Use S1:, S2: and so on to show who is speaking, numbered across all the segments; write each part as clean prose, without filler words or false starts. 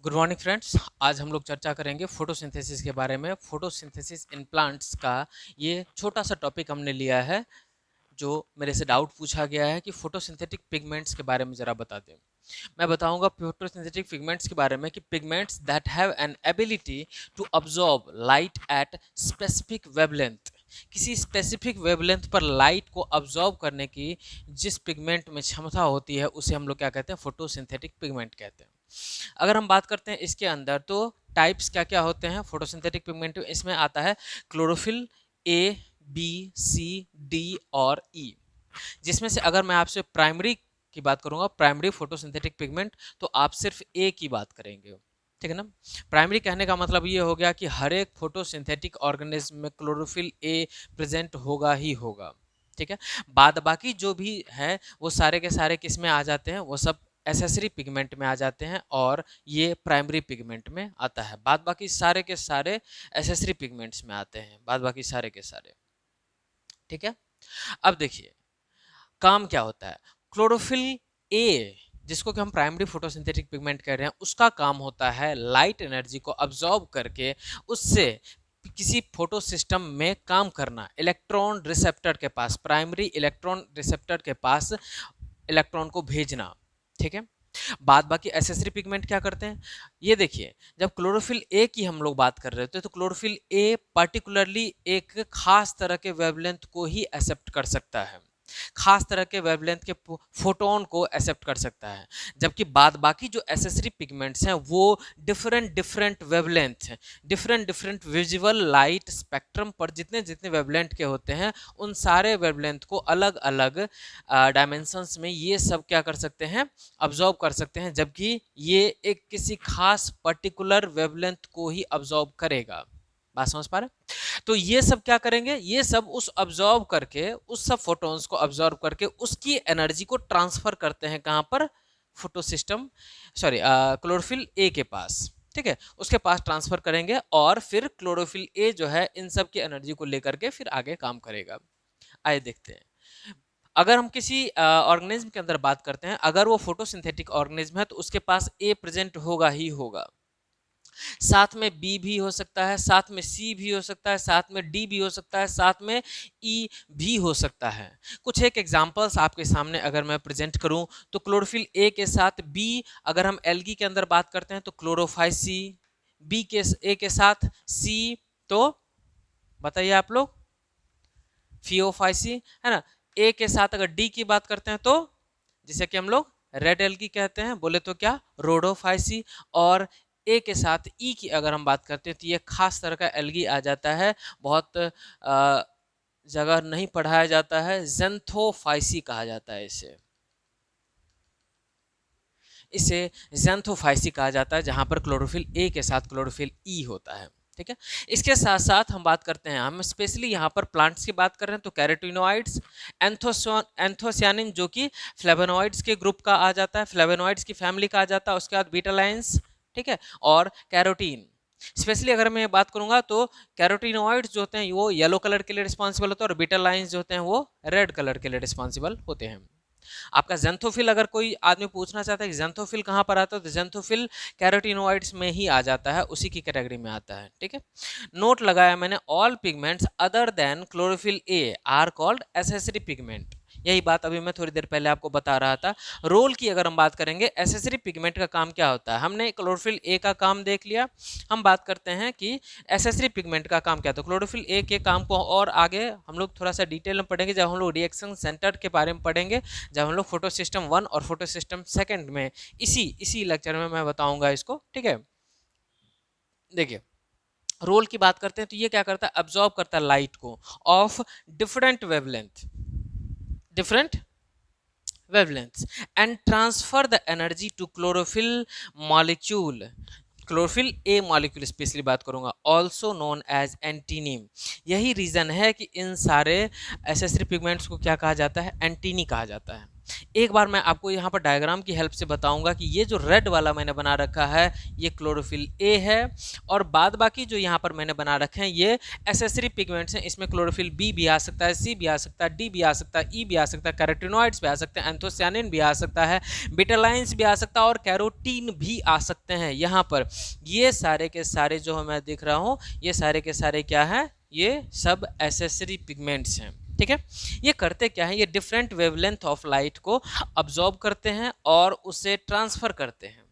S1: Good morning friends. आज हम लोग चर्चा करेंगे फोटोसिंथेसिस के बारे में। फोटोसिंथेसिस इन प्लांट्स का ये छोटा सा टॉपिक हमने लिया है, जो मेरे से डाउट पूछा गया है कि फोटोसिंथेटिक पिगमेंट्स के बारे में ज़रा बता दें। मैं बताऊंगा फोटोसिंथेटिक पिगमेंट्स के बारे में कि pigments that have an ability to absorb light at specific wavelength. किसी स्पेसिफिक वेवलेंथ पर लाइट को अब्जॉर्ब करने की जिस पिगमेंट में क्षमता होती है उसे हम लोग क्या कहते हैं, फोटोसिंथेटिक पिगमेंट कहते हैं। अगर हम बात करते हैं इसके अंदर, तो टाइप्स क्या क्या होते हैं फोटोसिंथेटिक पिगमेंट। इसमें आता है chlorophyll A, B, C, D और ई। जिसमें से अगर मैं आपसे प्राइमरी की बात करूंगा, प्राइमरी फोटोसिंथेटिक पिगमेंट, तो आप सिर्फ ए की बात करेंगे, ठीक है ना। प्राइमरी कहने का मतलब ये हो गया कि हर एक फोटोसिंथेटिक ऑर्गेनिज्म में क्लोरोफिल ए प्रेजेंट होगा ही होगा, ठीक है। बाद बाकी जो भी है वो सारे के सारे किस में आ जाते हैं, वो सब एसेसरी पिगमेंट में आ जाते हैं और ये प्राइमरी पिगमेंट में आता है। बाद बाकी सारे के सारे एसेसरी पिगमेंट्स में आते हैं, बाद बाकी सारे के सारे, ठीक है। अब देखिए काम क्या होता है। क्लोरोफिल ए, जिसको कि हम प्राइमरी फोटोसिंथेटिक पिगमेंट कह रहे हैं, उसका काम होता है लाइट एनर्जी को अब्जॉर्ब करके उससे किसी फोटो सिस्टम में काम करना। इलेक्ट्रॉन रिसेप्टर के पास, प्राइमरी इलेक्ट्रॉन रिसेप्टर के पास इलेक्ट्रॉन को भेजना, ठीक है। बाद बाकी एसेसरी पिगमेंट क्या करते हैं, ये देखिए। जब क्लोरोफिल ए की हम लोग बात कर रहे थे, तो क्लोरोफिल ए पार्टिकुलरली एक खास तरह के वेवलेंथ को ही एक्सेप्ट कर सकता है, खास तरह के वेवलेंथ के फोटोन को एक्सेप्ट कर सकता है। जबकि बाद बाकी जो एसेसरी पिगमेंट्स हैं वो different different wavelength, different different visual light spectrum पर जितने जितने वेवलेंथ के होते हैं, उन सारे वेवलेंथ को अलग अलग डायमेंशंस में ये सब क्या कर सकते हैं, अब्जॉर्ब कर सकते हैं। जबकि ये एक किसी खास पर्टिकुलर वेवलेंथ को ही अब्जॉर्ब करेगा। बात समझ पा रहे? तो ये सब क्या करेंगे, ये सब उस अब्जॉर्ब करके, उस सब फोटोन्स को अब्जॉर्ब करके उसकी एनर्जी को ट्रांसफर करते हैं कहां पर, photo system, sorry chlorophyll A के पास, ठीक है। उसके पास ट्रांसफर करेंगे और फिर क्लोरोफिल ए जो है इन सब की एनर्जी को लेकर के फिर आगे काम करेगा। आइए देखते हैं। अगर हम किसी ऑर्गेनिज्म के अंदर बात करते हैं, अगर वो फोटोसिंथेटिक ऑर्गेनिज्म है तो उसके पास ए प्रेजेंट होगा ही होगा, साथ में बी भी हो सकता है, साथ में सी भी हो सकता है, साथ में डी भी हो सकता है, साथ में ई भी हो सकता है। कुछ एक एग्जांपल्स आपके सामने अगर मैं प्रेजेंट करूं, तो क्लोरोफिल ए के साथ बी, अगर हम एल्गी के अंदर बात करते हैं तो क्लोरोफाइसी, बी के ए के साथ सी, तो बताइए आप लोग, फियोफाइसी, है ना। ए के साथ अगर डी की बात करते हैं तो जिसे कि हम लोग रेड एल्गी कहते हैं, बोले तो क्या, रोडोफाइसी। और ए के साथ ई की अगर हम बात करते हैं तो ये खास तरह का एल्गी आ जाता है, बहुत जगह नहीं पढ़ाया जाता है, ज़ेंथोफाइसी कहा जाता है इसे, इसे ज़ेंथोफाइसी कहा जाता है, जहां पर क्लोरोफिल ए के साथ क्लोरोफिल ई होता है, ठीक है। इसके साथ साथ हम बात करते हैं, हम स्पेशली यहाँ पर प्लांट्स की बात कर रहे हैं, तो कैरोटीनोइड्स, एंथोसियानिन जो कि फ्लेवोनोइड्स के ग्रुप का आ जाता है, फ्लेवोनोइड्स की फैमिली का आ जाता है। उसके बाद बीटालाइंस, ठीक है, और कैरोटीन। स्पेशली अगर मैं बात करूंगा तो कैरोटीनोइड्स जो होते हैं वो येलो कलर के लिए रिस्पॉन्सिबल होते हैं, और बीटालाइंस जो होते हैं वो रेड कलर के लिए रिस्पॉन्सिबल होते हैं। आपका ज़ेंथोफिल, अगर कोई आदमी पूछना चाहता है कि ज़ेंथोफिल कहाँ पर आता है, तो ज़ेंथोफिल कैरोटीनोइड्स में ही आ जाता है, उसी की कैटेगरी में आता है, ठीक है। नोट लगाया मैंने, all pigments other than chlorophyll A R called accessory pigment. यही बात अभी मैं थोड़ी देर पहले आपको बता रहा था। रोल की अगर हम बात करेंगे, एसेसरी पिगमेंट का काम क्या होता है, हमने क्लोरोफिल ए का काम देख लिया। हम बात करते हैं कि एसेसरी पिगमेंट का काम क्या था। क्लोरोफिल ए के काम को और आगे हम लोग थोड़ा सा डिटेल में पढ़ेंगे, जब हम लोग रिएक्शन सेंटर के बारे में पढ़ेंगे, जब हम लोग फोटो सिस्टम 1 और फोटो सिस्टम 2 में इसी लेक्चर में मैं बताऊंगा इसको, ठीक है। देखिए रोल की बात करते हैं तो ये क्या करता है, अब्जॉर्ब करता है लाइट को of different wavelength, different wavelengths and transfer the energy to chlorophyll molecule, chlorophyll A molecule specially बात करूंगा, ऑल्सो नोन एज एंटीनिम। यही रीजन है कि इन सारे एसेसरी पिगमेंट्स को क्या कहा जाता है, एंटीनी कहा जाता है। एक बार मैं आपको यहाँ पर डायग्राम की हेल्प से बताऊंगा कि ये जो रेड वाला मैंने बना रखा है ये क्लोरोफिल ए है, और बाद बाकी जो यहाँ पर मैंने बना रखे हैं ये एसेसरी पिगमेंट्स हैं। इसमें क्लोरोफिल बी भी आ सकता है, सी भी आ सकता है, डी भी आ सकता है, ई भी आ सकता है, कैरोटिनॉइड्स भी आ सकते हैं, एंथोसियानिन भी आ सकता है, बेटालाइंस भी आ सकता है और कैरोटीन भी आ सकते हैं। यहाँ पर ये सारे के सारे जो मैं दिख रहा हूँ ये सारे के सारे क्या हैं, ये सब एसेसरी पिगमेंट्स हैं। ठीक है, ये करते क्या है, ये डिफरेंट वेवलेंथ ऑफ लाइट को अब्जॉर्ब करते हैं और उसे ट्रांसफर करते हैं।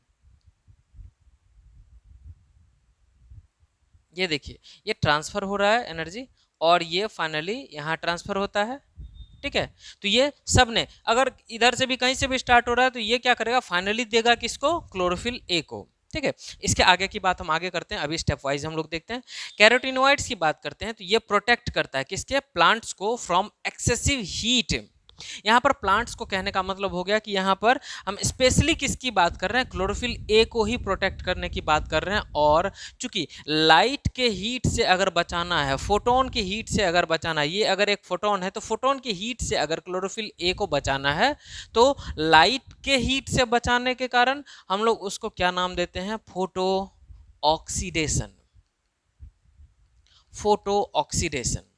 S1: ये देखिए ये ट्रांसफर हो रहा है एनर्जी और ये फाइनली यहाँ ट्रांसफर होता है। ठीक है, तो ये सब ने अगर इधर से भी कहीं से भी स्टार्ट हो रहा है तो ये क्या करेगा, फाइनली देगा किसको, क्लोरोफिल ए को। ठीक है, इसके आगे की बात हम आगे करते हैं, अभी स्टेप वाइज हम लोग देखते हैं। कैरोटिनॉइड्स की बात करते हैं तो ये प्रोटेक्ट करता है किसके, प्लांट्स को फ्रॉम एक्सेसिव हीट। यहाँ पर प्लांट्स को कहने का मतलब हो गया कि यहाँ पर हम स्पेशली किसकी बात कर रहे हैं, क्लोरोफिल ए को ही प्रोटेक्ट करने की बात कर रहे हैं। और चूंकि लाइट के हीट से अगर बचाना है, फोटोन की हीट से अगर बचाना है, ये अगर एक फोटोन है तो फोटोन की हीट से अगर क्लोरोफिल ए को बचाना है तो लाइट के हीट से बचाने के कारण हम लोग उसको क्या नाम देते हैं, फोटो ऑक्सीडेशन। फोटो ऑक्सीडेशन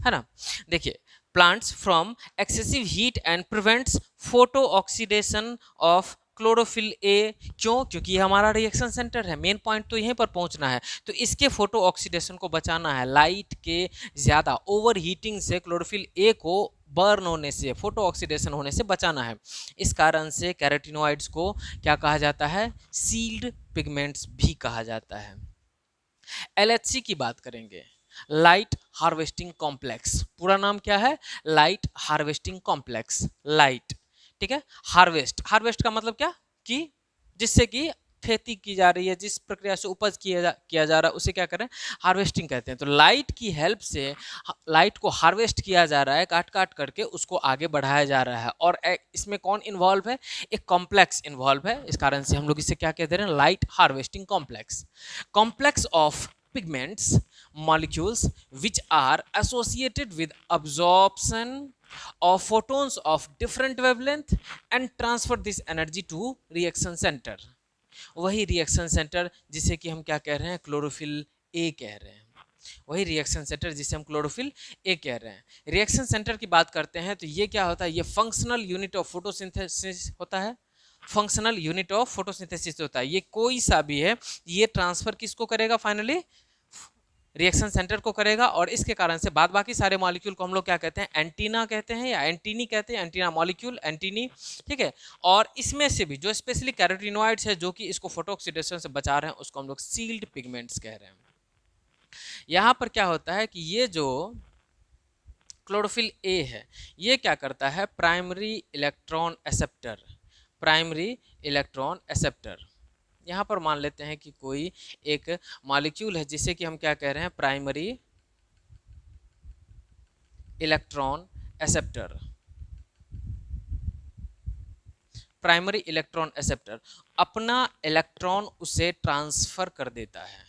S1: है ना। देखिए plants from excessive heat and prevents photooxidation of chlorophyll a. क्यों, क्योंकि ये हमारा रिएक्शन सेंटर है, मेन पॉइंट तो यहीं पर पहुंचना है। तो इसके फोटो ऑक्सीडेशन को बचाना है, लाइट के ज़्यादा ओवर हीटिंग से क्लोरोफिल ए को बर्न होने से, फोटो ऑक्सीडेशन होने से बचाना है। इस कारण से कैरोटिनॉइड्स को क्या कहा जाता है, सील्ड पिगमेंट्स भी कहा जाता है। LHC की बात करेंगे, लाइट हार्वेस्टिंग कॉम्प्लेक्स। पूरा नाम क्या है, लाइट हार्वेस्टिंग कॉम्प्लेक्स। लाइट, ठीक है, हार्वेस्ट, हार्वेस्ट का मतलब क्या, कि जिससे कि खेती की जा रही है, जिस प्रक्रिया से उपज किया जा रहा है उसे क्या करें, हार्वेस्टिंग कहते हैं। तो लाइट की हेल्प से लाइट को हार्वेस्ट किया जा रहा है, काट काट करके उसको आगे बढ़ाया जा रहा है। और इसमें कौन इन्वॉल्व है, एक कॉम्प्लेक्स इन्वॉल्व है। इस कारण से हम लोग इसे क्या कहते हैं, light harvesting complex. Complex of pigments molecules which are associated with absorption of photons of different wavelength and transfer this energy to reaction center। वही रिएक्शन सेंटर जिसे कि हम क्या कह रहे हैं, क्लोरोफिल ए कह रहे हैं। वही रिएक्शन सेंटर जिसे हम क्लोरोफिल ए कह रहे हैं। रिएक्शन सेंटर की बात करते हैं तो ये क्या होता है, ये फंक्शनल यूनिट ऑफ फोटोसिंथेसिस होता है। फंक्शनल यूनिट ऑफ फोटोसिंथेसिस होता है, ये कोई सा भी है, ये ट्रांसफर किसको करेगा, फाइनली रिएक्शन सेंटर को करेगा। और इसके कारण से बाद बाकी सारे मॉलिक्यूल को हम लोग क्या कहते हैं, एंटीना कहते हैं या एंटीनी कहते हैं, एंटीना मॉलिक्यूल, एंटीनी। ठीक है, और इसमें से भी जो स्पेशली कैरोटिनॉइड्स है जो कि इसको फोटो ऑक्सीडेशन से बचा रहे हैं उसको हम लोग सील्ड पिगमेंट्स कह रहे हैं। यहाँ पर क्या होता है कि ये जो क्लोरोफिल ए है ये क्या करता है, primary electron acceptor. Primary electron acceptor, यहाँ पर मान लेते हैं कि कोई एक मॉलिक्यूल है जिसे कि हम क्या कह रहे हैं, primary electron acceptor. Primary electron acceptor अपना इलेक्ट्रॉन उसे ट्रांसफर कर देता है।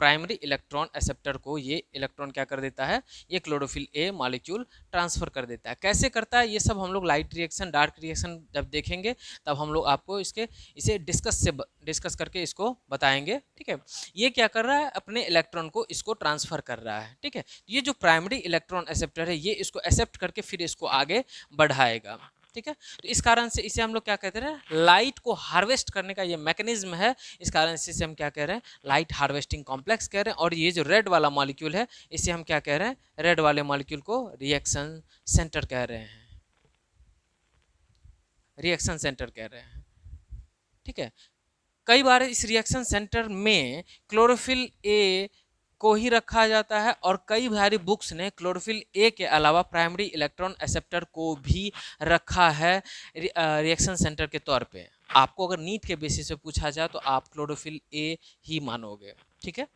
S1: प्राइमरी इलेक्ट्रॉन एक्सेप्टर को ये इलेक्ट्रॉन क्या कर देता है, ये क्लोरोफिल ए मॉलिक्यूल ट्रांसफर कर देता है। कैसे करता है ये सब हम लोग लाइट रिएक्शन, डार्क रिएक्शन जब देखेंगे तब हम लोग आपको इसे डिस्कस करके इसको बताएंगे। ठीक है, ये क्या कर रहा है, अपने इलेक्ट्रॉन को इसको ट्रांसफर कर रहा है। ठीक है, ये जो प्राइमरी इलेक्ट्रॉन एक्सेप्टर है ये इसको एक्सेप्ट करके फिर इसको आगे बढ़ाएगा। ठीक है, तो इस कारण से इसे हम लोग क्या कहते हैं, लाइट को हार्वेस्ट करने का ये मैकेनिज्म है। इस कारण से इसे हम क्या कह रहे हैं, लाइट हार्वेस्टिंग कॉम्प्लेक्स कह रहे हैं। और ये जो रेड वाला मॉलिक्यूल है इसे हम क्या कह रहे हैं, रेड वाले मॉलिक्यूल को रिएक्शन सेंटर कह रहे हैं। रिएक्शन सेंटर कह रहे हैं। ठीक है, कई बार इस रिएक्शन सेंटर में क्लोरोफिल ए को ही रखा जाता है और कई सारी बुक्स ने क्लोरोफिल ए के अलावा प्राइमरी इलेक्ट्रॉन एक्सेप्टर को भी रखा है रिएक्शन सेंटर के तौर पे। आपको अगर नीट के बेसिस पे पूछा जाए तो आप क्लोरोफिल ए ही मानोगे। ठीक है,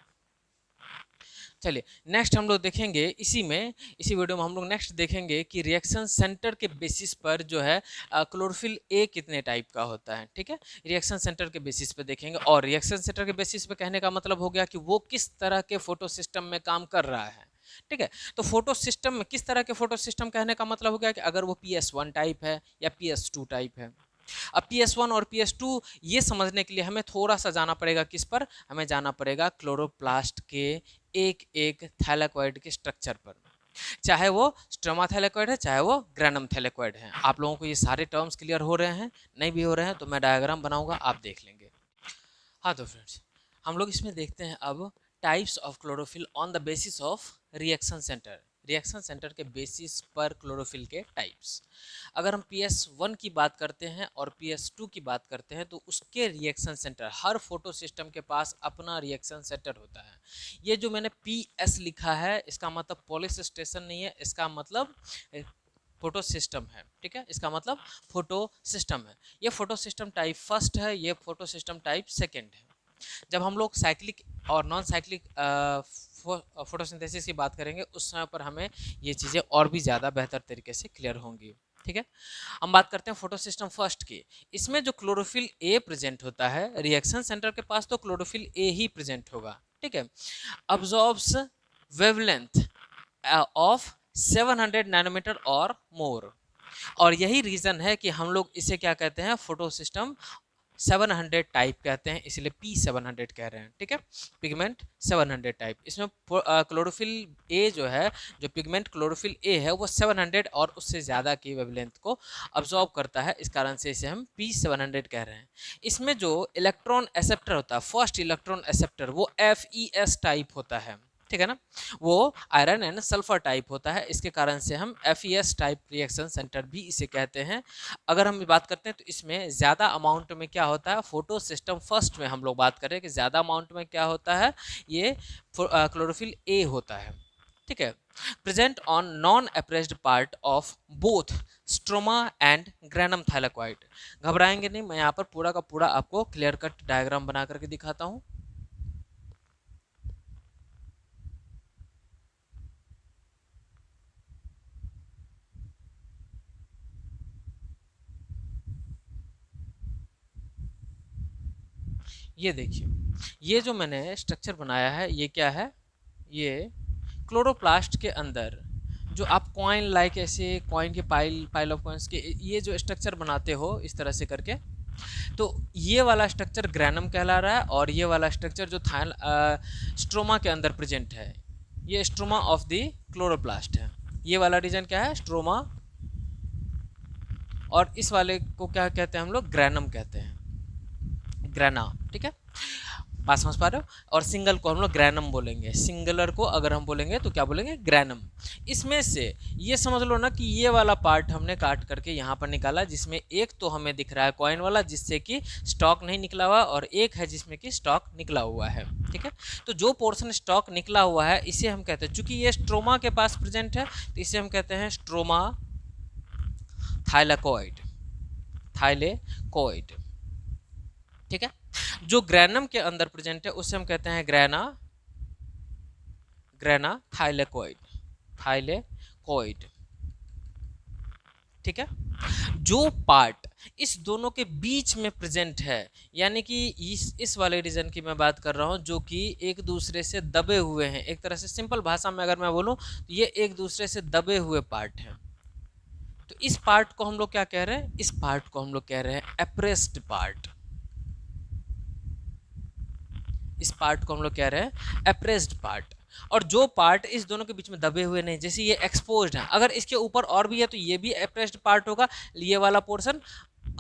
S1: चलिए नेक्स्ट हम लोग देखेंगे, इसी वीडियो में हम लोग नेक्स्ट देखेंगे कि रिएक्शन सेंटर के बेसिस पर जो है क्लोरोफिल ए कितने टाइप का होता है। ठीक है, रिएक्शन सेंटर के बेसिस पे देखेंगे। और रिएक्शन सेंटर के बेसिस पे कहने का मतलब हो गया कि वो किस तरह के फोटो सिस्टम में काम कर रहा है। ठीक है। तो फोटो सिस्टम में किस तरह के फोटो सिस्टम कहने का मतलब हो गया कि अगर वो PS1 टाइप है या PS2 टाइप है। अब PS1 और PS2 ये समझने के लिए हमें थोड़ा सा जाना पड़ेगा किस पर, हमें जाना पड़ेगा क्लोरोप्लास्ट के एक एक थैलेकॉइड के स्ट्रक्चर पर, चाहे वो स्ट्रोमा थैलेकॉइड है चाहे वो ग्रेनम थैलेकॉइड है। आप लोगों को ये सारे टर्म्स क्लियर हो रहे हैं? नहीं भी हो रहे हैं तो मैं डायग्राम बनाऊंगा, आप देख लेंगे। हाँ तो फ्रेंड्स हम लोग इसमें देखते हैं अब types of chlorophyll on the basis of reaction centre. Reaction centre के बेसिस पर क्लोरोफिल के टाइप्स। अगर हम PS1 की बात करते हैं और PS2 की बात करते हैं तो उसके रिएक्शन सेंटर, हर फोटो सिस्टम के पास अपना रिएक्शन सेंटर होता है। ये जो मैंने PS लिखा है इसका मतलब पोलिस स्टेशन नहीं है, इसका मतलब फोटो सिस्टम है, ठीक है। इसका मतलब फोटो सिस्टम है। ये फोटो सिस्टम टाइप फर्स्ट है, ये फोटो सिस्टम टाइप सेकेंड है। जब हम लोग साइक्लिक और नॉन साइक्लिक फोटोसिंथेसिस की बात करेंगे उस समय पर हमें ये चीज़ें और भी ज़्यादा बेहतर तरीके से क्लियर होंगी, ठीक है। हम बात करते हैं फोटो सिस्टम फर्स्ट की। इसमें जो क्लोरोफिल ए प्रेजेंट होता है, रिएक्शन सेंटर के पास तो क्लोरोफिल ए ही प्रेजेंट होगा, ठीक है। अब्जॉर्ब्स वेवलेंथ ऑफ 700 नैनोमीटर और मोर, और यही रीज़न है कि हम लोग इसे क्या कहते हैं, फोटो सिस्टम 700 टाइप कहते हैं, इसलिए P700 कह रहे हैं, ठीक है। Pigment 700 type. इसमें क्लोरोफिल ए जो है, जो पिगमेंट क्लोरोफिल ए है वो 700 और उससे ज़्यादा की वेवलेंथ को अब्जॉर्ब करता है, इस कारण से इसे हम P700 कह रहे हैं। इसमें जो इलेक्ट्रॉन एक्सेप्टर होता है, फर्स्ट इलेक्ट्रॉन एक्सेप्टर, वो FeS टाइप होता है, ठीक है ना। वो आयरन एंड सल्फर टाइप होता है, इसके कारण से हम FeS टाइप रिएक्शन सेंटर भी इसे कहते हैं। अगर हम बात करते हैं तो इसमें ज़्यादा अमाउंट में क्या होता है, फोटो सिस्टम फर्स्ट में हम लोग बात करें कि ज़्यादा अमाउंट में क्या होता है, ये क्लोरोफिल ए होता है, ठीक है। Present on non appressed part of both stroma and granum thylakoid. घबराएंगे नहीं, मैं यहाँ पर पूरा का पूरा आपको क्लियर कट डायग्राम बना करके दिखाता हूँ। ये देखिए, ये जो मैंने स्ट्रक्चर बनाया है ये क्या है, ये क्लोरोप्लास्ट के अंदर जो आप कॉइन लाइक ऐसे कॉइन के पाइल ऑफ कॉइन्स के ये जो स्ट्रक्चर बनाते हो इस तरह से करके, तो ये वाला स्ट्रक्चर ग्रेनम कहला रहा है और ये वाला स्ट्रक्चर जो स्ट्रोमा के अंदर प्रेजेंट है ये स्ट्रोमा ऑफ द क्लोरोप्लास्ट है। ये वाला रीजन क्या है, स्ट्रोमा, और इस वाले को क्या कहते हैं हम लोग, ग्रेनम कहते हैं, ग्रेना, ठीक है। बात समझ पा रहे हो। और सिंगल को हम लोग ग्रेनम बोलेंगे, सिंगुलर को अगर हम बोलेंगे तो क्या बोलेंगे, ग्रेनम। इसमें से ये समझ लो ना कि ये वाला पार्ट हमने काट करके यहाँ पर निकाला, जिसमें एक तो हमें दिख रहा है कॉइन वाला जिससे कि स्टॉक नहीं निकला हुआ, और एक है जिसमें कि स्टॉक निकला हुआ है, ठीक है। तो जो पोर्शन स्टॉक निकला हुआ है इसे हम कहते हैं, चूंकि ये स्ट्रोमा के पास प्रेजेंट है तो इसे हम कहते हैं स्ट्रोमा थाइलेकॉइड, थाइलेकॉइड, ठीक है। जो ग्रेनम के अंदर प्रेजेंट है उसे हम कहते हैं ग्रेना, ग्रेना थाइलेकॉइड, थाइलेकॉइड, ठीक है। जो पार्ट इस दोनों के बीच में प्रेजेंट है, यानी कि इस वाले रीजन की मैं बात कर रहा हूं जो कि एक दूसरे से दबे हुए हैं, एक तरह से सिंपल भाषा में अगर मैं बोलूं तो ये एक दूसरे से दबे हुए पार्ट हैं। तो इस पार्ट को हम लोग क्या कह रहे हैं, इस पार्ट को हम लोग कह रहे हैं एप्रेस्ड पार्ट, इस पार्ट को हम लोग कह रहे हैं एप्रेस्ड पार्ट। और जो पार्ट इस दोनों के बीच में दबे हुए नहीं, जैसे ये एक्सपोज्ड है, अगर इसके ऊपर और भी है तो ये भी एप्रेस्ड पार्ट होगा, ये वाला पोर्शन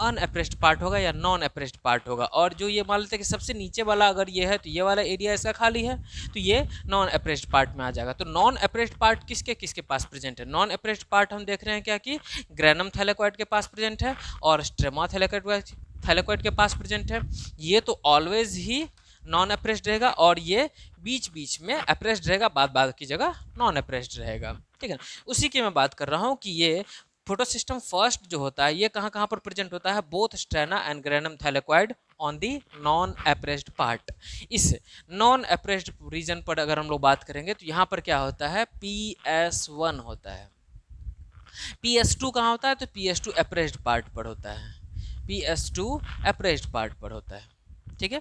S1: अनएप्रेस्ड पार्ट होगा या नॉन एप्रेस्ड पार्ट होगा। और जो ये मान लेते हैं कि सबसे नीचे वाला अगर ये है तो ये वाला एरिया इसका खाली है तो ये नॉन एप्रेस्ड पार्ट में आ जाएगा। तो नॉन एप्रेस्ड पार्ट किसके किसके पास प्रेजेंट है, नॉन एप्रेस्ड पार्ट हम देख रहे हैं क्या कि ग्रेनम थैलेकॉइड के पास प्रेजेंट है और स्ट्रोमा थैलेकॉइड के पास प्रेजेंट है। ये तो ऑलवेज ही नॉन अप्रेस्ड रहेगा और ये बीच बीच में अप्रेस्ड रहेगा, बाद की जगह नॉन अप्रेस्ड रहेगा, ठीक है। उसी की मैं बात कर रहा हूँ कि ये फोटो सिस्टम फर्स्ट जो होता है ये कहाँ कहाँ पर प्रेजेंट होता है, both stroma and granum thylakoid on the non appressed part. इस नॉन अप्रेस्ड रीजन पर अगर हम लोग बात करेंगे तो यहाँ पर क्या होता है, PS1 होता है। PS2 कहाँ होता है, तो PS2 अप्रेस्ड पार्ट पर होता है, PS2 अप्रेस्ड पार्ट पर होता है, ठीक है,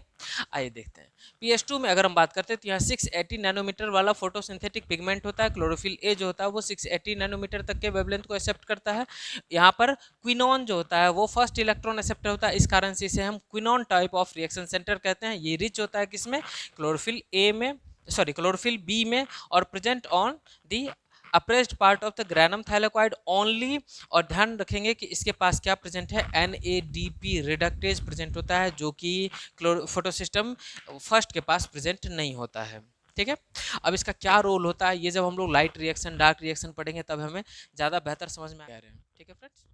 S1: आइए देखते हैं। पीएच2 में अगर हम बात करते हैं तो यहाँ 680 नैनोमीटर वाला फोटोसिंथेटिक पिगमेंट होता है। क्लोरोफिल ए जो होता है वो 680 नैनोमीटर तक के वेवलेंथ को एक्सेप्ट करता है। यहाँ पर क्विनॉन जो होता है वो फर्स्ट इलेक्ट्रॉन एक्सेप्टर होता है, इस कारण से इसे हम quinone type of reaction centre कहते हैं। ये रिच होता है किसमें, क्लोरोफिल ए में, सॉरी क्लोरोफिल बी में, और present on the apprised part of the granum thylakoid only. और ध्यान रखेंगे कि इसके पास क्या प्रेजेंट है, NADP रिडक्टेज प्रेजेंट होता है, जो कि फोटोसिस्टम फर्स्ट के पास प्रेजेंट नहीं होता है। ठीक है, अब इसका क्या रोल होता है, ये जब हम लोग लाइट रिएक्शन डार्क रिएक्शन पढ़ेंगे तब हमें ज़्यादा बेहतर समझ में आ रहे हैं। ठीक है फ्रेंड्स।